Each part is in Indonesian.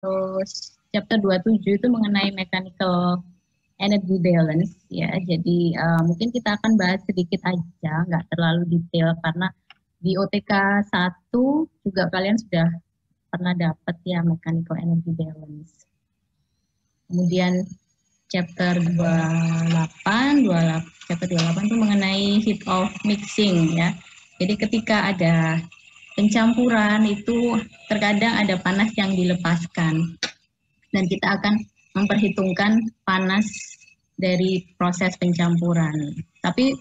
Terus chapter 27 itu mengenai mechanical energy balance ya. Jadi mungkin kita akan bahas sedikit aja, nggak terlalu detail karena di OTK 1 juga kalian sudah pernah dapat ya mechanical energy balance. Kemudian chapter 28 chapter 28 itu mengenai heat of mixing ya. Jadi ketika ada pencampuran itu terkadang ada panas yang dilepaskan dan kita akan memperhitungkan panas dari proses pencampuran. Tapi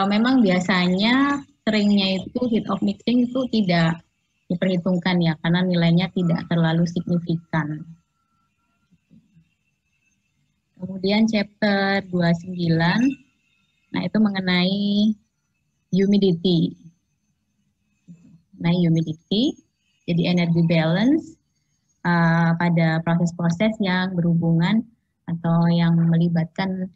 memang biasanya seringnya itu heat of mixing itu tidak diperhitungkan ya karena nilainya tidak terlalu signifikan. Kemudian chapter 29, nah itu mengenai humidity. Nah, humidity, jadi energy balance pada proses-proses yang berhubungan atau yang melibatkan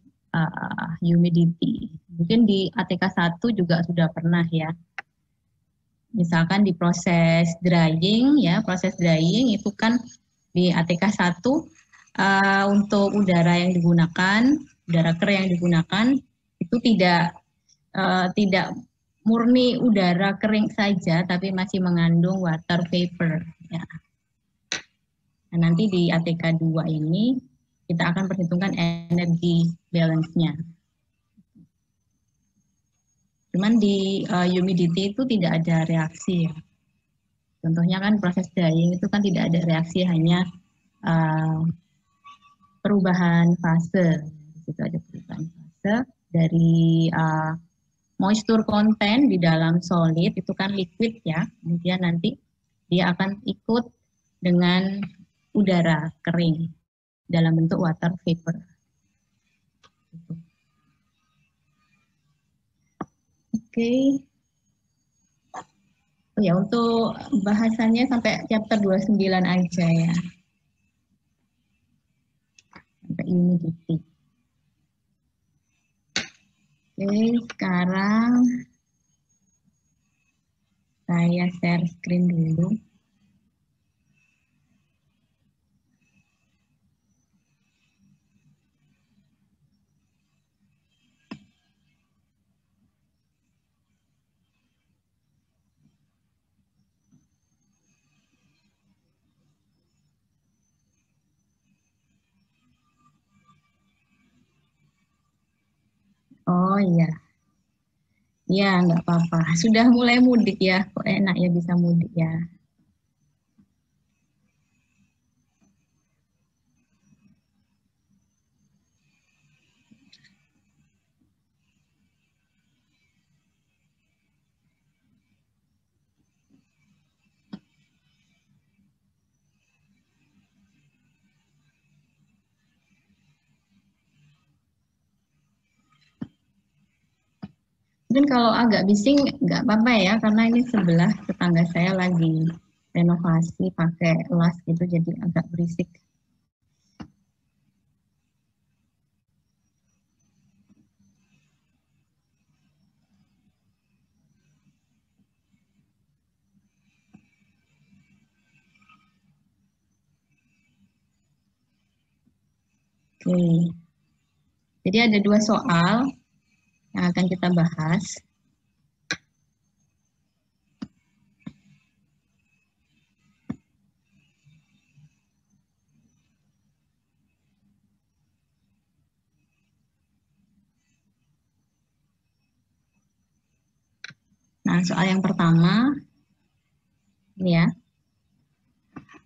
humidity. Mungkin di ATK 1 juga sudah pernah ya. Misalkan di proses drying ya, proses drying itu kan di ATK 1 untuk udara yang digunakan, udara kering yang digunakan itu tidak murni udara kering saja, tapi masih mengandung water vapor. Ya. Nah, nanti di ATK 2 ini kita akan perhitungkan energi balance-nya. Cuman di humidity itu tidak ada reaksi ya. Contohnya kan proses drying itu kan tidak ada reaksi, hanya perubahan fase. Di situ ada perubahan fase dari moisture content di dalam solid itu kan liquid ya. Kemudian nanti dia akan ikut dengan udara kering dalam bentuk water vapor. Oke. Oh ya, untuk bahasannya sampai chapter 29 aja ya. Sampai humidity. Oke, sekarang saya share screen dulu. Oh iya. Ya, nggak apa-apa. Sudah mulai mudik ya, kok enak ya bisa mudik ya. Mungkin kalau agak bising nggak apa-apa ya, karena ini sebelah tetangga saya lagi renovasi pakai las gitu, jadi agak berisik. Oke. Jadi ada 2 soal yang akan kita bahas. Nah, soal yang pertama, ini ya.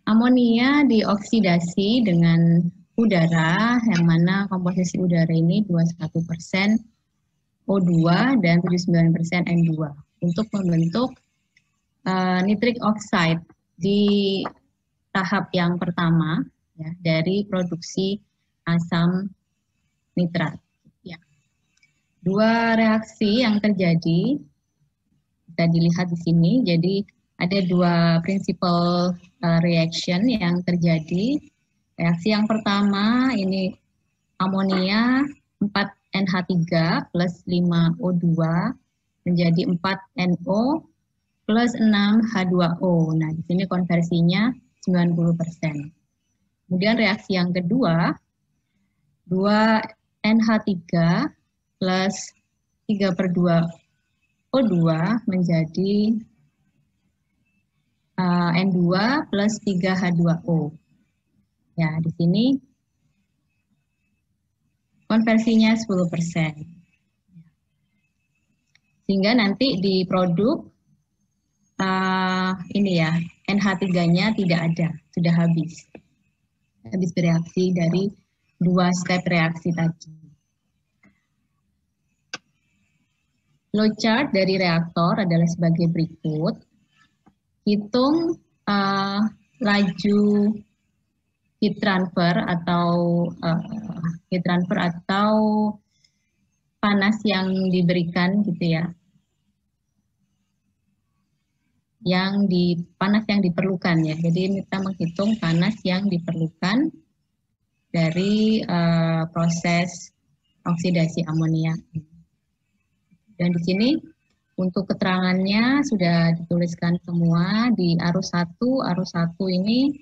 Amonia dioksidasi dengan udara, yang mana komposisi udara ini 21% O2 dan 79% N2 untuk membentuk nitric oxide di tahap yang pertama ya, dari produksi asam nitrat. Ya. 2 reaksi yang terjadi bisa dilihat di sini. Jadi ada 2 principal reaction yang terjadi. Reaksi yang pertama ini amonia 4NH3 plus 5O2 menjadi 4NO plus 6H2O. Nah, di sini konversinya 90%. Kemudian reaksi yang kedua, 2NH3 plus 3/2 O2 menjadi N2 plus 3H2O. Ya, di sini konversinya 10%. Sehingga nanti di produk ini ya, NH3-nya tidak ada, sudah habis. Habis bereaksi dari 2 step reaksi tadi. Flowchart dari reaktor adalah sebagai berikut. Hitung laju heat transfer atau panas yang diberikan gitu ya. Panas yang diperlukan ya. Jadi kita menghitung panas yang diperlukan dari proses oksidasi amonia. Dan di sini untuk keterangannya sudah dituliskan semua di arus 1. Arus 1 ini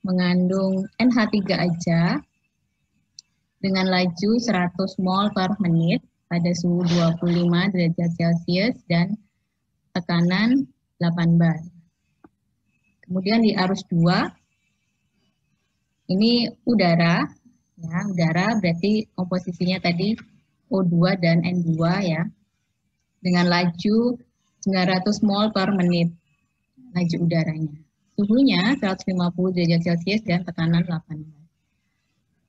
mengandung NH3 aja dengan laju 100 mol per menit pada suhu 25 derajat Celcius dan tekanan 8 bar. Kemudian di arus 2 ini udara, ya, udara berarti komposisinya tadi O2 dan N2 ya, dengan laju 900 mol per menit laju udaranya. Suhunya 150 derajat Celcius dan tekanan 8 bar.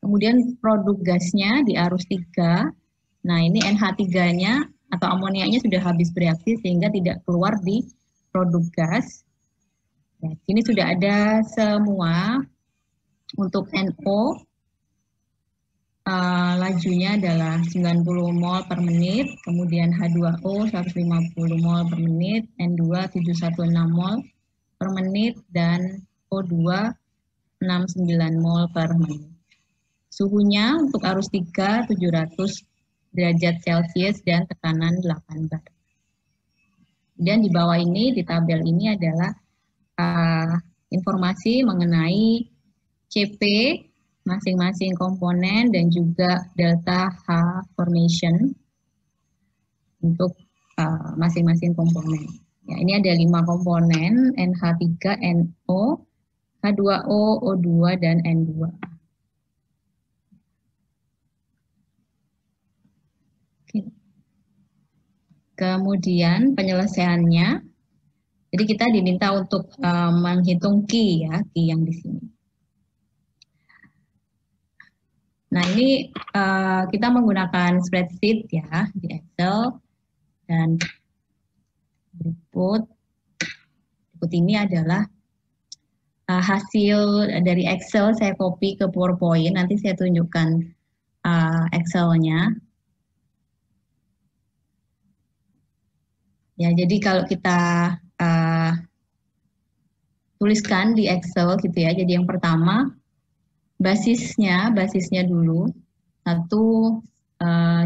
Kemudian produk gasnya di arus 3, nah ini NH3-nya atau amoniaknya sudah habis bereaksi sehingga tidak keluar di produk gas. Ya, ini sudah ada semua. Untuk NO, lajunya adalah 90 mol per menit, kemudian H2O 150 mol per menit, N2 716 mol per menit, dan O2 69 mol per menit. Suhunya untuk arus 3 700 derajat Celcius dan tekanan 8 bar. Dan di bawah ini, di tabel ini adalah informasi mengenai CP masing-masing komponen dan juga delta H formation untuk masing-masing komponen. Ya, ini ada 5 komponen, NH3, NO, H2O, O2, dan N2. Oke. Kemudian penyelesaiannya, jadi kita diminta untuk menghitung Q ya, Q yang di sini. Nah ini kita menggunakan spreadsheet ya di Excel, dan berikut ini adalah hasil dari Excel saya copy ke PowerPoint, nanti saya tunjukkan Excel-nya. Ya, jadi kalau kita tuliskan di Excel gitu ya, jadi yang pertama basisnya dulu 1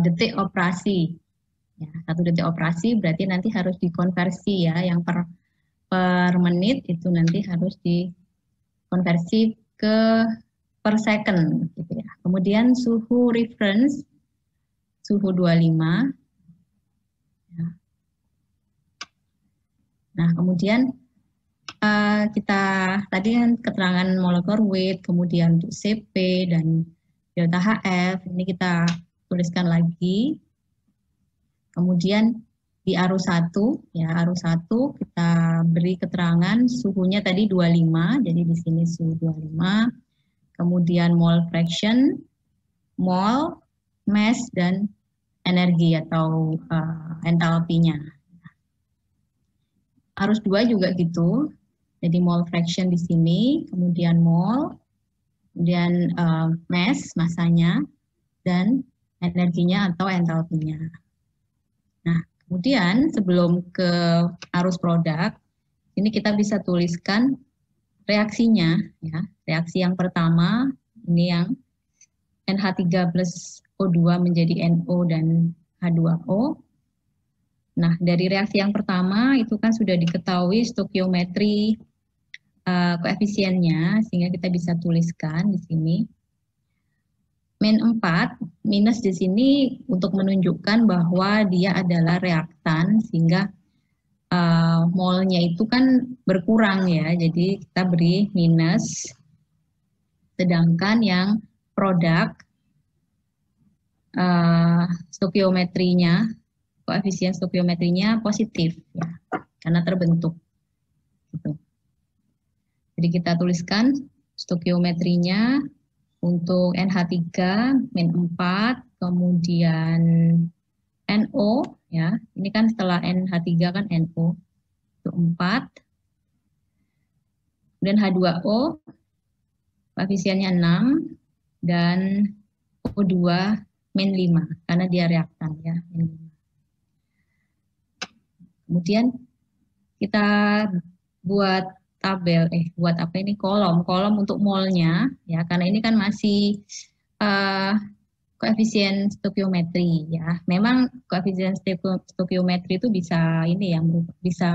detik operasi. Ya, 1 detik operasi berarti nanti harus dikonversi ya, yang per menit itu nanti harus dikonversi ke per second gitu ya. Kemudian suhu reference suhu 25. Ya. Nah, kemudian kita tadi kan keterangan molekular weight, kemudian untuk CP dan delta HF, ini kita tuliskan lagi. Kemudian di arus 1, ya arus 1 kita beri keterangan suhunya tadi 25, jadi di sini suhu 25. Kemudian mole fraction, mole, mass, dan energi atau entalpinya. Arus 2 juga gitu. Jadi mole fraction di sini, kemudian mole, kemudian mass, masanya, dan energinya atau entalpinya. Nah, kemudian sebelum ke arus produk, ini kita bisa tuliskan reaksinya. Ya. Reaksi yang pertama, ini yang NH3 plus O2 menjadi NO dan H2O. Nah, dari reaksi yang pertama itu kan sudah diketahui stoikiometri koefisiennya sehingga kita bisa tuliskan di sini. Min 4 minus di sini untuk menunjukkan bahwa dia adalah reaktan sehingga molnya itu kan berkurang ya. Jadi kita beri minus, sedangkan yang produk stokiometrinya, koefisien stokiometrinya positif ya, karena terbentuk. Gitu. Jadi kita tuliskan stokiometrinya untuk NH3 min 4, kemudian NO ya. Ini kan setelah NH3 kan NO itu 4. Kemudian H2O koefisiennya 6 dan O2 min 5 karena dia reaktan ya. Kemudian kita buat tabel, buat apa ini, kolom untuk molnya ya, karena ini kan masih koefisien stokiometri ya. Memang koefisien stokiometri itu bisa ini ya, bisa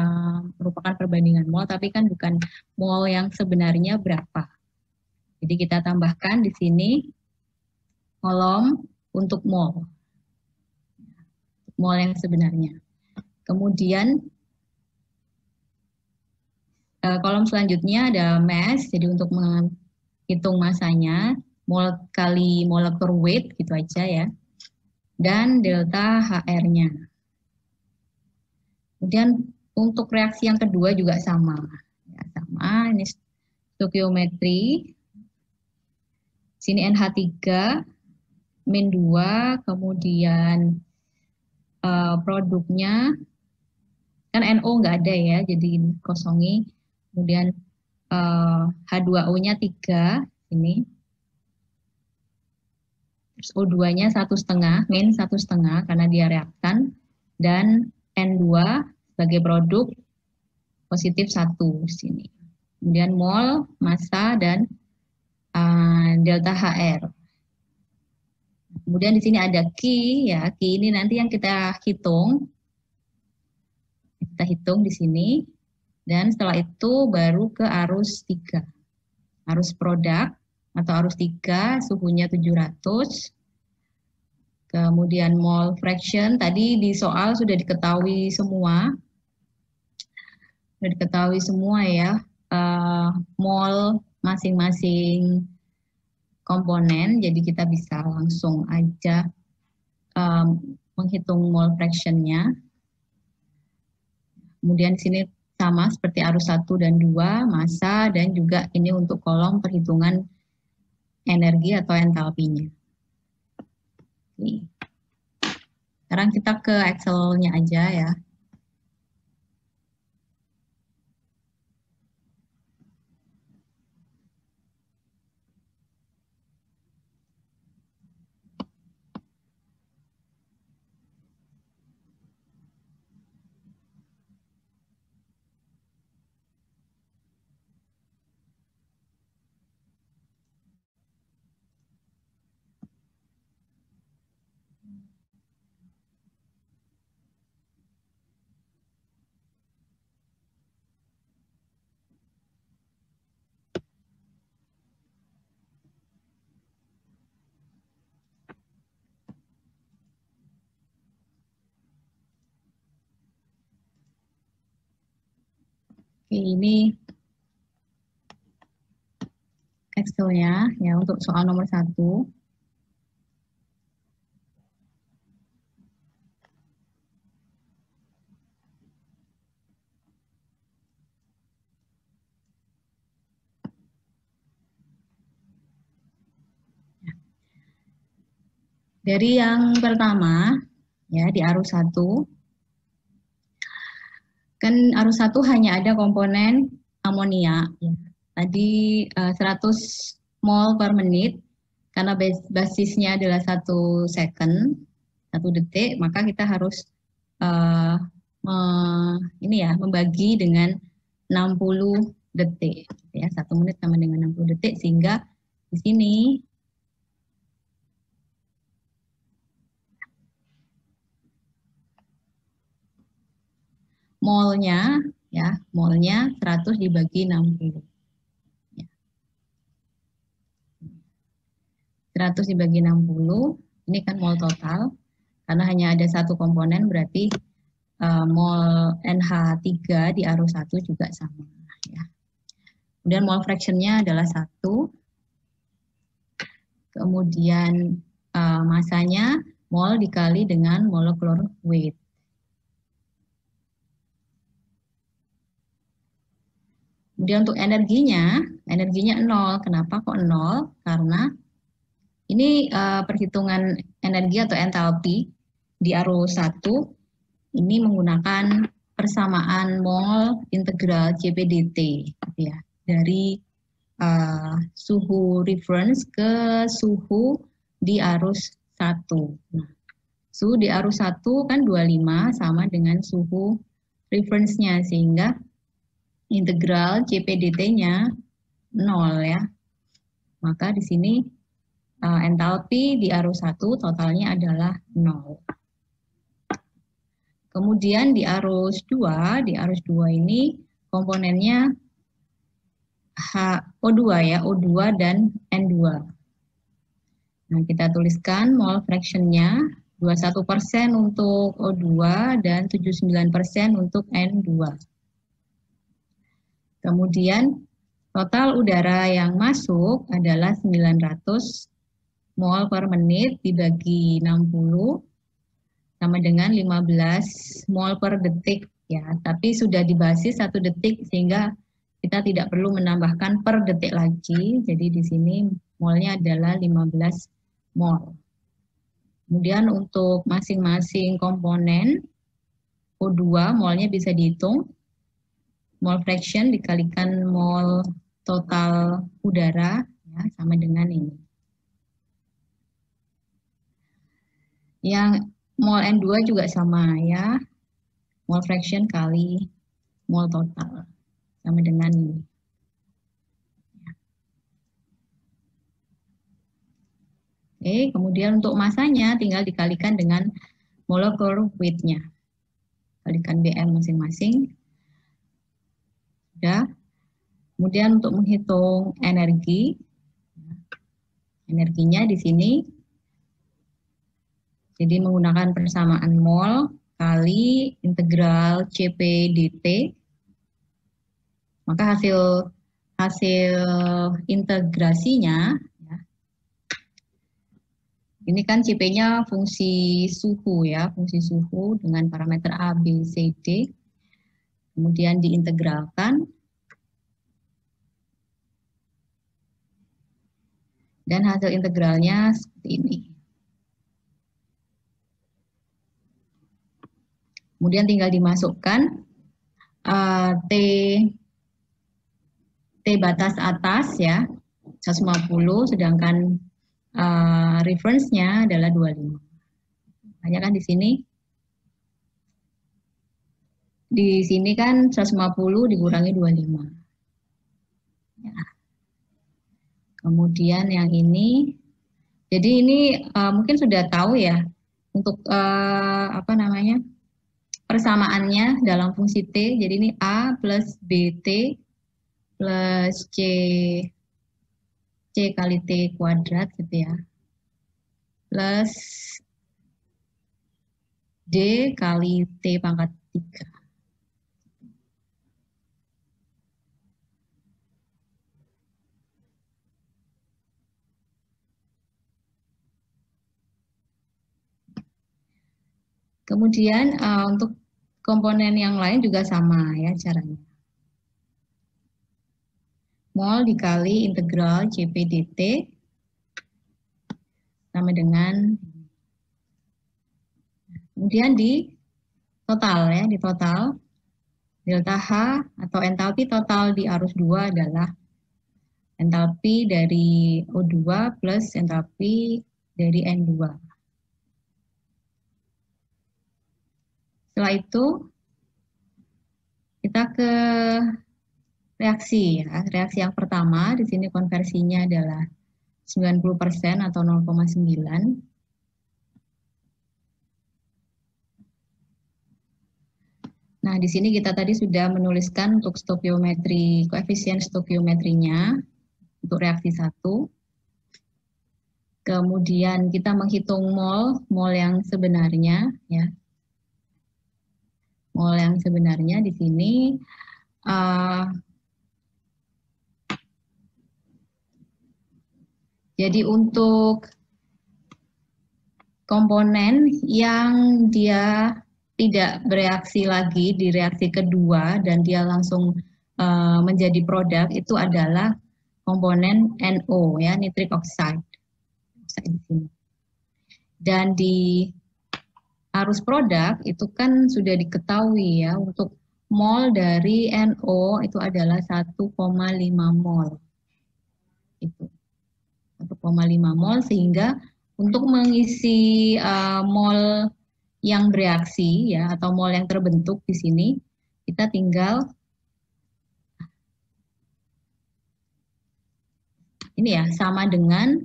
merupakan perbandingan mol, tapi kan bukan mol yang sebenarnya berapa. Jadi kita tambahkan di sini kolom untuk mol yang sebenarnya. Kemudian kolom selanjutnya ada mass, jadi untuk menghitung masanya, mol kali molecular weight, gitu aja ya. Dan delta HR-nya. Kemudian untuk reaksi yang kedua juga sama. Ya, sama, ini stokiometri. Sini NH3, min 2, kemudian produknya, kan NO nggak ada ya, jadi kosongi. Kemudian H2O-nya 3 ini. Terus O2-nya 1,5, min 1,5 karena dia reaktan, dan N2 sebagai produk positif 1 sini. Kemudian mol, massa, dan delta HR. Kemudian di sini ada Q ya, Q ini nanti yang kita hitung. Kita hitung di sini. Dan setelah itu baru ke arus 3. Arus produk atau arus 3 suhunya 700. Kemudian mole fraction tadi di soal sudah diketahui semua. Sudah diketahui semua ya. Mol masing-masing komponen, jadi kita bisa langsung aja menghitung mole fraction-nya. Kemudian di sini sama seperti arus 1 dan 2, massa, dan juga ini untuk kolom perhitungan energi atau entalpinya. Sekarang kita ke Excel-nya aja ya. Oke, ini Excel-nya ya untuk soal nomor 1. Dari yang pertama ya di arus 1, kan arus 1 hanya ada komponen amonia ya. Tadi 100 mol per menit, karena basisnya adalah 1 second, 1 detik, maka kita harus membagi dengan 60 detik ya. 1 menit sama dengan 60 detik, sehingga di sini molnya ya, molnya 100 dibagi 60. 100 dibagi 60, ini kan mol total. Karena hanya ada satu komponen, berarti mol NH3 di arus 1 juga sama. Ya. Kemudian mol fraction-nya adalah 1. Kemudian masanya mol dikali dengan molecular weight. Kemudian untuk energinya 0. Kenapa kok 0? Karena ini perhitungan energi atau entalpi di arus 1 ini menggunakan persamaan mol integral CPDT ya, dari suhu reference ke suhu di arus 1. Nah, suhu di arus 1 kan 25 sama dengan suhu reference-nya, sehingga integral CPDT-nya 0 ya. Maka di sini entalpi di arus 1 totalnya adalah 0. Kemudian di arus 2 ini komponennya O2 ya, O2 dan N2. Nah, kita tuliskan mol fraction-nya 21% untuk O2 dan 79% untuk N2. Kemudian total udara yang masuk adalah 900 mol per menit dibagi 60 sama dengan 15 mol per detik ya, tapi sudah dibasis 1 detik sehingga kita tidak perlu menambahkan per detik lagi. Jadi di sini molnya adalah 15 mol. Kemudian untuk masing-masing komponen O2 molnya bisa dihitung. Mol fraction dikalikan mol total udara ya, sama dengan ini. Yang mol N2 juga sama ya, mol fraction kali mol total sama dengan ini. Oke, kemudian untuk masanya tinggal dikalikan dengan molecular weight-nya. Kalikan BM masing-masing. Sudah. Kemudian untuk menghitung energi, energinya di sini jadi menggunakan persamaan mol kali integral CP dt. Maka hasil integrasinya, ya, ini kan CP-nya fungsi suhu ya, fungsi suhu dengan parameter A, B, C, D. Kemudian diintegralkan. Dan hasil integralnya seperti ini. Kemudian tinggal dimasukkan T batas atas ya 150, sedangkan reference-nya adalah 25. Hanya kan di sini kan 150 dikurangi 25. Ya. Kemudian yang ini, jadi ini mungkin sudah tahu ya untuk persamaannya dalam fungsi T. Jadi ini A plus BT plus C kali T kuadrat gitu ya. Plus D kali T pangkat 3. Kemudian untuk komponen yang lain juga sama ya caranya. Mol dikali integral CP dt sama dengan, kemudian di total ya, di total delta H atau entalpi total di arus 2 adalah entalpi dari O2 plus entalpi dari N2. Setelah itu kita ke reaksi ya. Reaksi yang pertama di sini konversinya adalah 90% atau 0,9. Nah, di sini kita tadi sudah menuliskan untuk stokiometri, koefisien stokiometrinya untuk reaksi 1. Kemudian kita menghitung mol yang sebenarnya, ya. Mol yang sebenarnya di sini jadi untuk komponen yang dia tidak bereaksi lagi di reaksi kedua dan dia langsung menjadi produk itu adalah komponen NO, ya, nitric oxide. Di sini. Dan di arus produk itu kan sudah diketahui, ya, untuk mol dari NO itu adalah 1,5 mol. Itu 1,5 mol, sehingga untuk mengisi mol yang bereaksi, ya, atau mol yang terbentuk di sini, kita tinggal ini, ya, sama dengan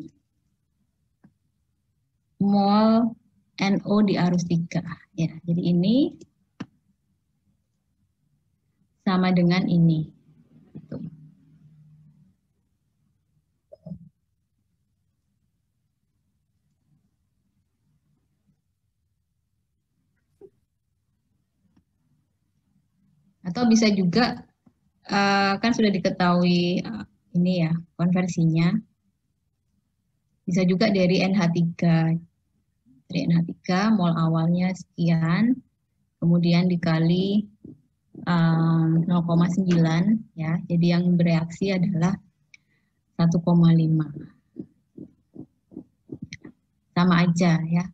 mol NO di arus 3, ya. Jadi ini sama dengan ini. Gitu. Atau bisa juga kan sudah diketahui ini, ya, konversinya. Bisa juga dari NH3. Dari NH3 mol awalnya sekian, kemudian dikali 0,9, ya. Jadi yang bereaksi adalah 1,5. Sama aja, ya.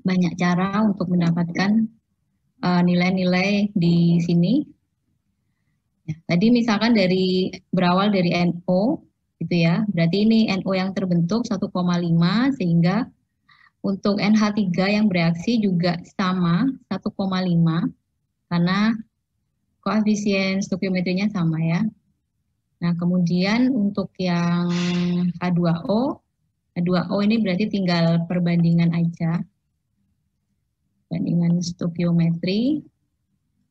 Banyak cara untuk mendapatkan nilai-nilai di sini. Ya, tadi misalkan berawal dari NO, gitu, ya. Berarti ini NO yang terbentuk 1,5, sehingga untuk NH3 yang bereaksi juga sama 1,5 karena koefisien stoikiometrinya sama, ya. Nah, kemudian untuk yang H2O, H2O ini berarti tinggal perbandingan aja. Perbandingan stoikiometri,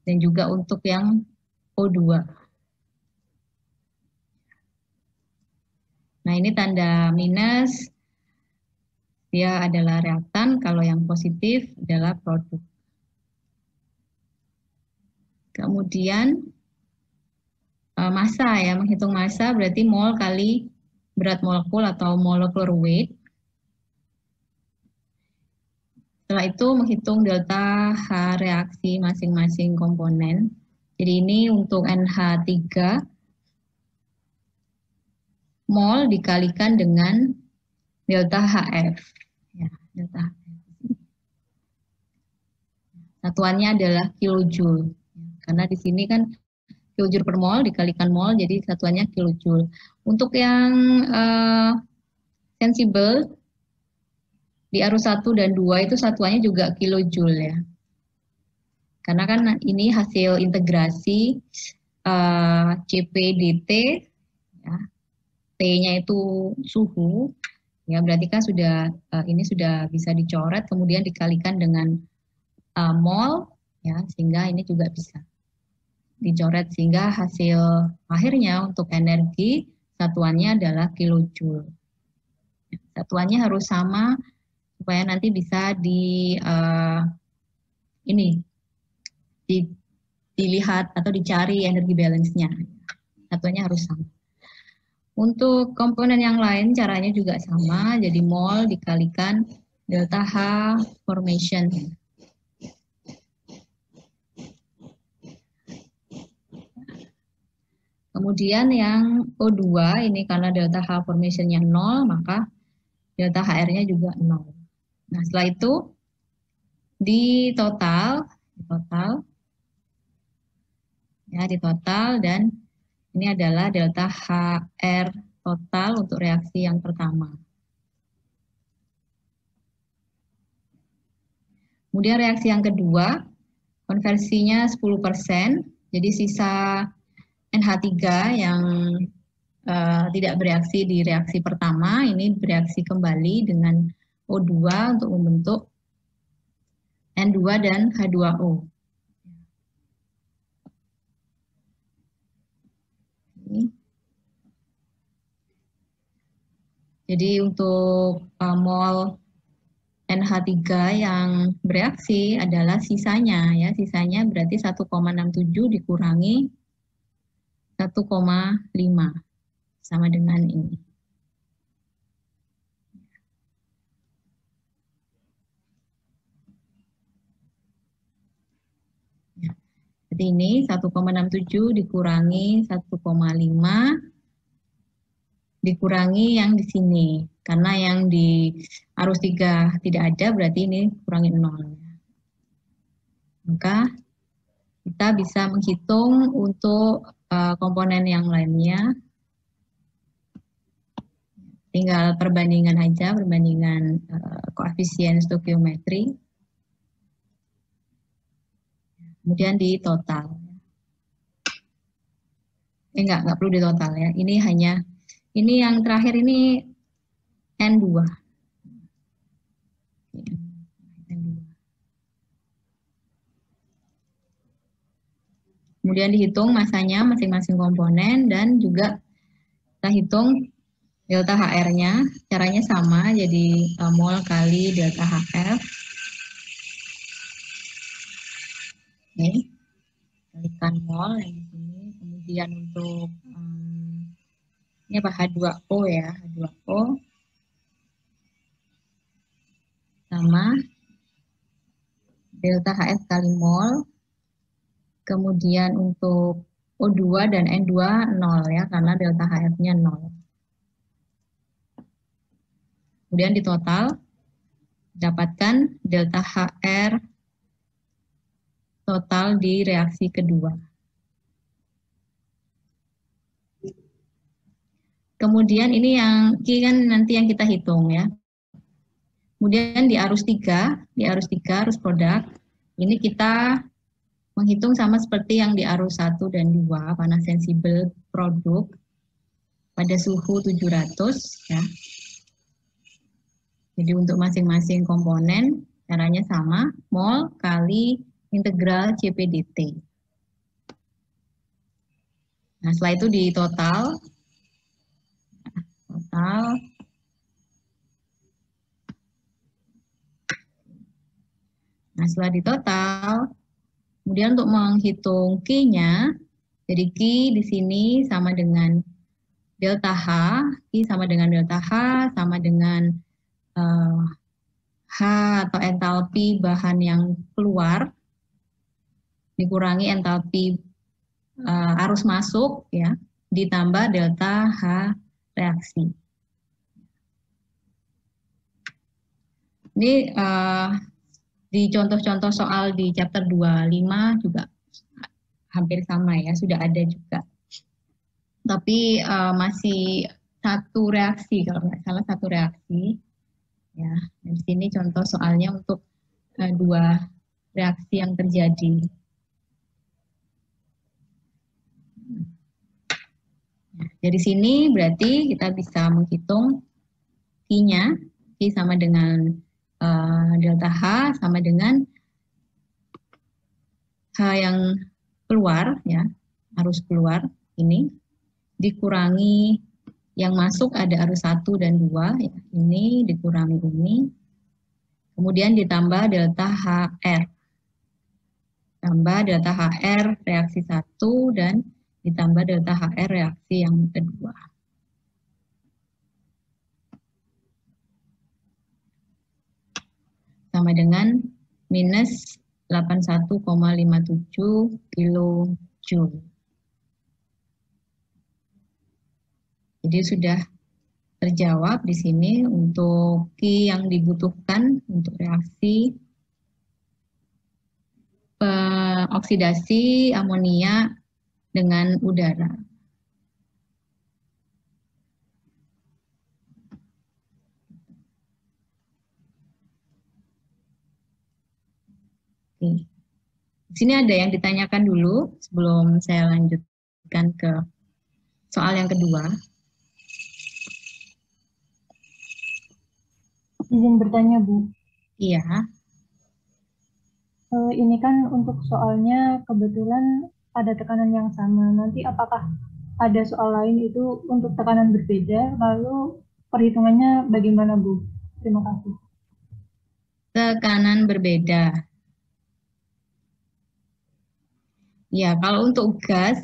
dan juga untuk yang O2. Nah, ini tanda minus, dia adalah reaktan, kalau yang positif adalah produk. Kemudian massa, ya, menghitung massa berarti mol kali berat molekul atau molecular weight. Setelah itu menghitung delta H reaksi masing-masing komponen. Jadi ini untuk NH3 mol dikalikan dengan delta HF. Ya, delta HF. Satuannya adalah kilojoule. Karena di sini kan kilojoule per mol dikalikan mol, jadi satuannya kilojoule. Untuk yang sensibel di arus 1 dan 2 itu satuannya juga kilojoule, ya. Karena kan ini hasil integrasi CP/dt, ya. T-nya itu suhu, ya, berarti kan sudah ini sudah bisa dicoret kemudian dikalikan dengan mol, ya, sehingga ini juga bisa dicoret, sehingga hasil akhirnya untuk energi satuannya adalah kilojoule. Satuannya harus sama supaya nanti bisa dilihat atau dicari energi balance-nya. Satuannya harus sama. Untuk komponen yang lain caranya juga sama, jadi mol dikalikan delta H formation. Kemudian yang O2 ini karena delta H formation-nya 0, maka delta HR-nya juga 0. Nah, setelah itu di total dan ini adalah delta HR total untuk reaksi yang pertama. Kemudian reaksi yang kedua, konversinya 10%, jadi sisa NH3 yang tidak bereaksi di reaksi pertama, ini bereaksi kembali dengan O2 untuk membentuk N2 dan H2O. Jadi untuk mol NH3 yang bereaksi adalah sisanya ya, sisanya berarti 1,67 dikurangi 1,5 sama dengan ini. Ya. Jadi ini 1,67 dikurangi 1,5 dikurangi yang di sini. Karena yang di arus 3 tidak ada, berarti ini kurangi 0. Maka kita bisa menghitung untuk komponen yang lainnya. Tinggal perbandingan aja, perbandingan koefisien stokiometri. Kemudian di total. Enggak perlu di total ya. Ini hanya, ini yang terakhir ini N2. Kemudian dihitung masanya masing-masing komponen dan juga kita hitung delta HR-nya. Caranya sama, jadi mol kali delta HF. Oke, kalikan mol yang di sini. Kemudian untuk ini apa, H2O ya, H2O sama delta HF kali mol. Kemudian untuk O2 dan N2 0 ya, karena delta HF-nya 0. Kemudian di total, dapatkan delta HR total di reaksi kedua. Kemudian ini yang kan nanti yang kita hitung ya. Kemudian di arus 3, arus produk, ini kita menghitung sama seperti yang di arus 1 dan 2, panas sensibel produk pada suhu 700 ya. Jadi untuk masing-masing komponen caranya sama, mol kali integral CPDT. Nah, setelah itu di total. Nah, setelah di total, kemudian untuk menghitung Q-nya, jadi Q di sini sama dengan delta H, Q sama dengan delta H, sama dengan H atau entalpi bahan yang keluar, dikurangi entalpi arus masuk, ya, ditambah delta H reaksi. Ini di contoh-contoh soal di chapter 25 juga hampir sama ya, sudah ada juga. Tapi masih satu reaksi, kalau nggak salah satu reaksi. Ya, di sini contoh soalnya untuk dua reaksi yang terjadi. Dari sini berarti kita bisa menghitung Q-nya, Q sama dengan delta H sama dengan H yang keluar, ya, arus keluar ini, dikurangi yang masuk ada arus 1 dan 2, ya, ini dikurangi ini, kemudian ditambah delta HR. Tambah delta HR reaksi 1 dan ditambah delta HR reaksi yang kedua. Sama dengan minus 81,57 kilojoule. Jadi sudah terjawab di sini untuk Q yang dibutuhkan untuk reaksi oksidasi amonia dengan udara. Oke. Di sini ada yang ditanyakan dulu sebelum saya lanjutkan ke soal yang kedua. Izin bertanya, Bu. Iya. Ini kan untuk soalnya kebetulan ada tekanan yang sama. Nanti apakah ada soal lain itu untuk tekanan berbeda, lalu perhitungannya bagaimana, Bu? Terima kasih. Tekanan berbeda. Ya, kalau untuk gas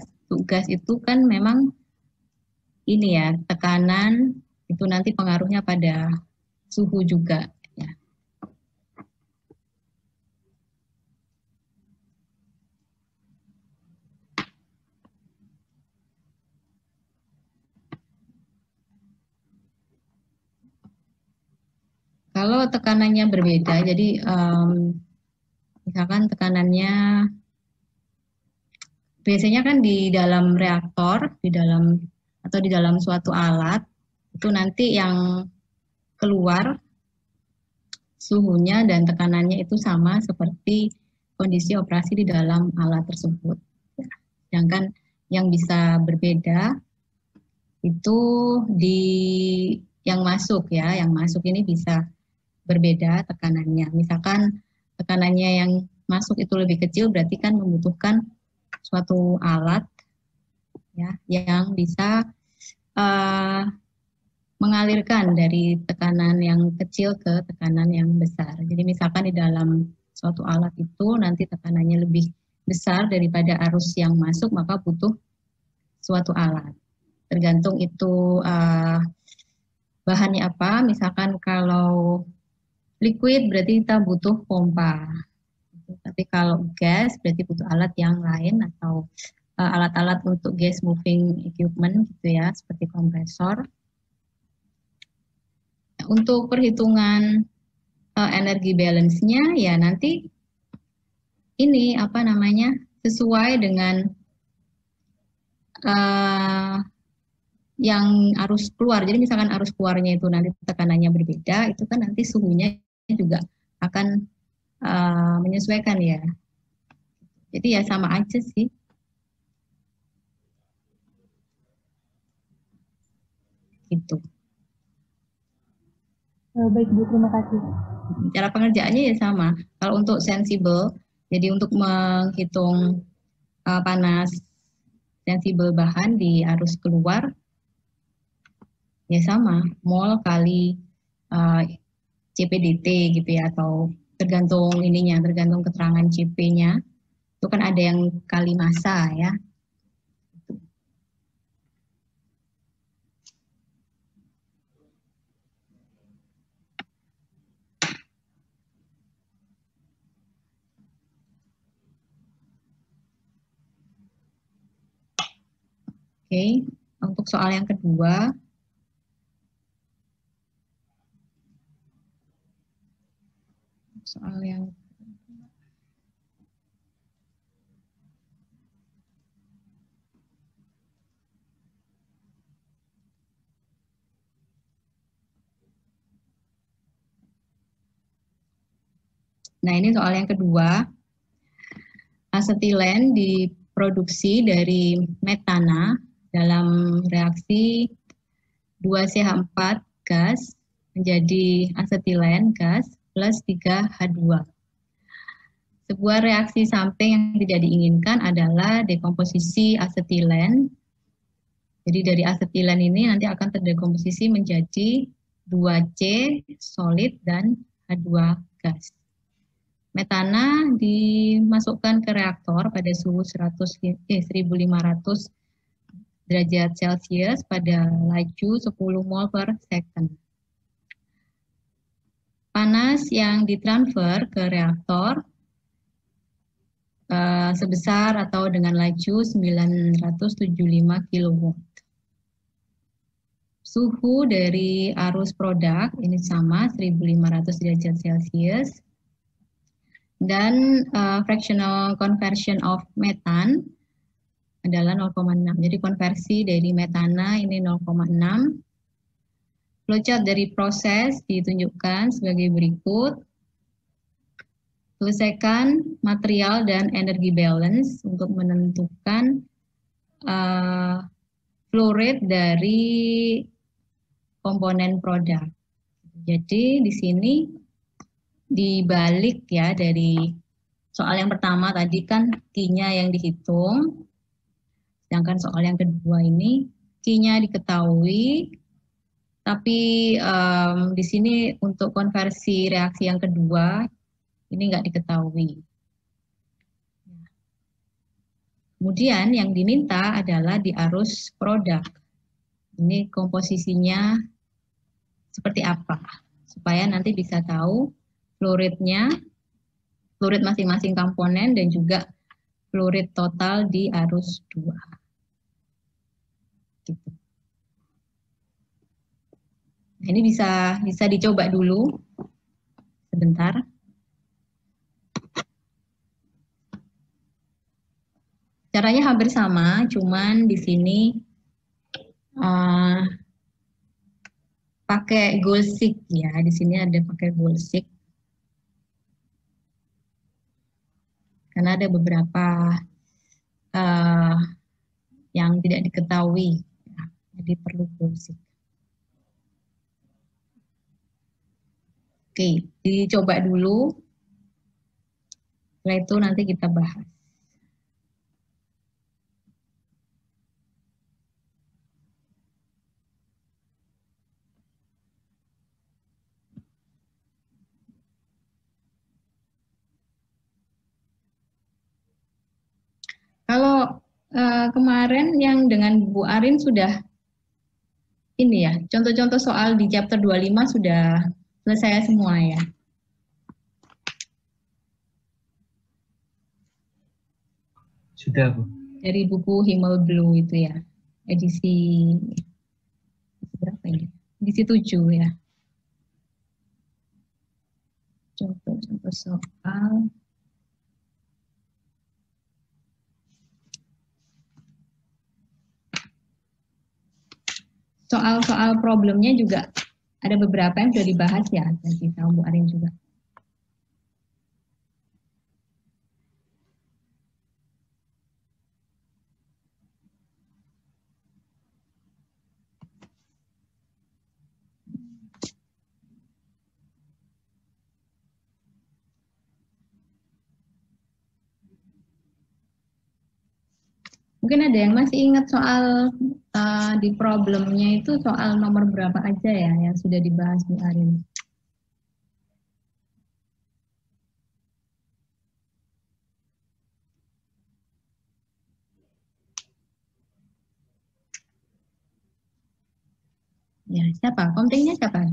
itu kan memang ini ya, tekanan itu nanti pengaruhnya pada suhu juga. Ya. Kalau tekanannya berbeda, jadi misalkan tekanannya biasanya kan di dalam reaktor, di dalam atau di dalam suatu alat itu nanti yang keluar suhunya dan tekanannya itu sama seperti kondisi operasi di dalam alat tersebut. Sedangkan yang bisa berbeda itu di yang masuk ya, yang masuk ini bisa berbeda tekanannya. Misalkan tekanannya yang masuk itu lebih kecil berarti kan membutuhkan suatu alat ya yang bisa mengalirkan dari tekanan yang kecil ke tekanan yang besar. Jadi misalkan di dalam suatu alat itu nanti tekanannya lebih besar daripada arus yang masuk, maka butuh suatu alat. Tergantung itu bahannya apa. Misalkan kalau liquid berarti kita butuh pompa. Tapi kalau gas berarti butuh alat yang lain atau alat-alat untuk gas moving equipment gitu ya, seperti kompresor. Untuk perhitungan energi balance-nya ya nanti ini apa namanya sesuai dengan yang arus keluar. Jadi misalkan arus keluarnya itu nanti tekanannya berbeda, itu kan nanti suhunya juga akan menyesuaikan ya. Jadi ya sama aja sih. Gitu. Baik Bu, terima kasih. Cara pengerjaannya ya sama. Kalau untuk sensible, jadi untuk menghitung panas sensible bahan di arus keluar, ya sama, mol kali CPDT gitu ya, atau tergantung ininya, tergantung keterangan CP-nya. Itu kan ada yang kali massa ya. Oke, untuk soal yang kedua, nah ini soal yang kedua, asetilen diproduksi dari metana dalam reaksi 2CH4 gas menjadi asetilen gas plus 3H2. Sebuah reaksi samping yang tidak diinginkan adalah dekomposisi asetilen. Jadi dari asetilen ini nanti akan terdekomposisi menjadi 2C solid dan H2 gas. Metana dimasukkan ke reaktor pada suhu 1500 derajat Celcius pada laju 10 mol per second. Panas yang ditransfer ke reaktor sebesar atau dengan laju 975 kW. Suhu dari arus produk ini sama 1500 derajat Celcius. Dan fractional conversion of metan adalah 0,6. Jadi konversi dari metana ini 0,6. Flowchart dari proses ditunjukkan sebagai berikut. Selesaikan material dan energi balance untuk menentukan flow rate dari komponen produk. Jadi di sini dibalik ya dari soal yang pertama tadi kan Q-nya yang dihitung, sedangkan soal yang kedua ini Q-nya diketahui, Tapi di sini untuk konversi reaksi yang kedua ini nggak diketahui. Kemudian yang diminta adalah di arus produk. Ini komposisinya seperti apa, supaya nanti bisa tahu fluidnya, fluid masing-masing komponen dan juga fluid total di arus 2. Gitu. Nah, ini bisa dicoba dulu sebentar. Caranya hampir sama, cuman di sini pakai gold stick ya. Di sini ada pakai gold stick. Karena ada beberapa yang tidak diketahui, ya, jadi perlu gold stick. Oke, dicoba dulu. Setelah itu nanti kita bahas. Kalau kemarin yang dengan Bu Arin sudah ini ya, contoh-contoh soal di chapter 25 sudah selesai semua ya. Sudah, Bu. Dari buku Himmel Blue itu ya, edisi berapa ini? Edisi 7 ya. Contoh-contoh soal. Soal-soal problemnya juga ada beberapa yang sudah dibahas ya, tadi sama Bu Arin juga. Mungkin ada yang masih ingat soal di problemnya itu soal nomor berapa aja ya yang sudah dibahas Bu Arin. Ya, siapa? Komplainnya siapa?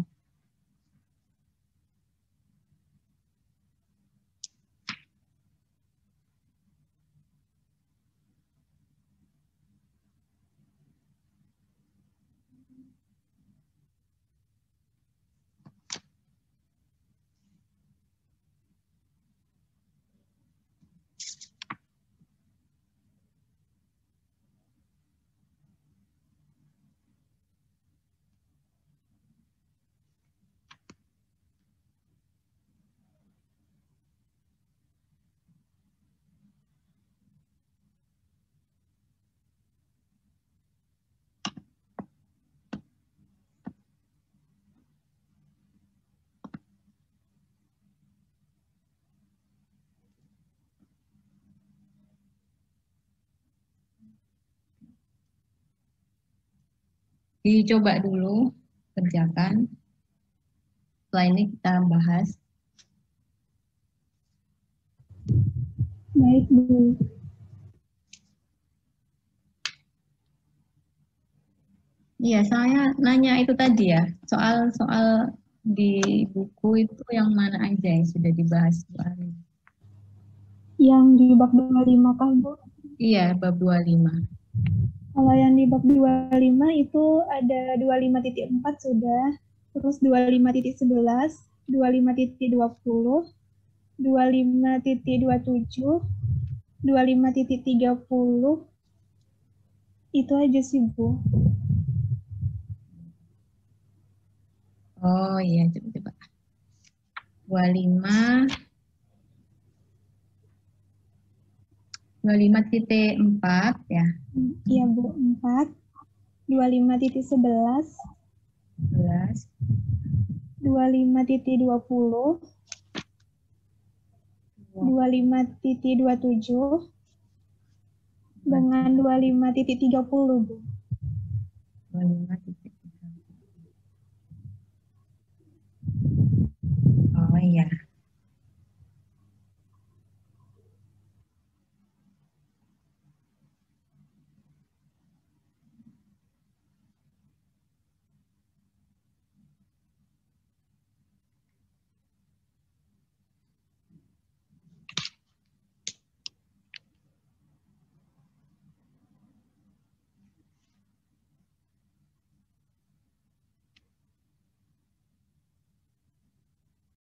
Dicoba dulu, kerjakan. Setelah ini kita bahas. Baik, Bu. Iya, saya nanya itu tadi ya, soal-soal di buku itu yang mana aja yang sudah dibahas Bu Arin? Yang di bab 25 kah, Bu? Iya, bab 25. Kalau yang di bab 25 itu ada 25.4 sudah, terus 25.11, 25.20, 25.27, 25.30, itu aja sih, Bu. Oh iya, coba-coba. 25. 25.4 ya. Iya, Bu, 4. 25.11, 11. 25.20, 25.27, dengan 25.30, Bu. 25.30.